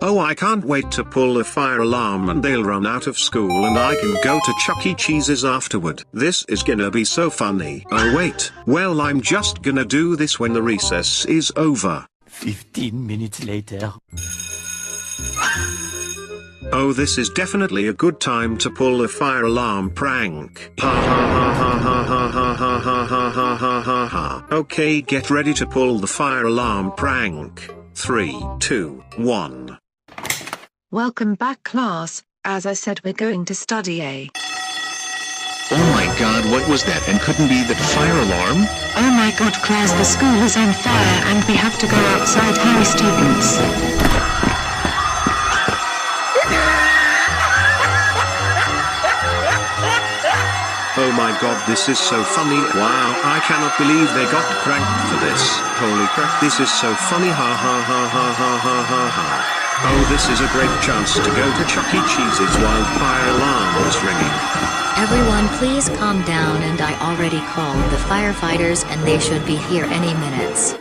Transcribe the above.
Oh, I can't wait to pull the fire alarm and they'll run out of school and I can go to Chuck E. Cheese's afterward. This is gonna be so funny. Oh wait, well I'm just gonna do this when the recess is over. 15 minutes later. Oh, this is definitely a good time to pull the fire alarm prank. Ha ha ha ha ha ha ha ha ha ha ha ha ha ha. Okay, get ready to pull the fire alarm prank. 3, 2, 1. Welcome back, class. As I said, we're going to study A. Oh my god, what was that? And couldn't be the fire alarm? Oh my god, class, the school is on fire and we have to go outside. Hurry, students. Oh my god, this is so funny. Wow, I cannot believe they got pranked for this. Holy crap, this is so funny. Ha ha ha ha ha ha ha ha. Oh, this is a great chance to go to Chuck E. Cheese's while fire alarm is ringing. Everyone please calm down, and I already called the firefighters and they should be here any minutes.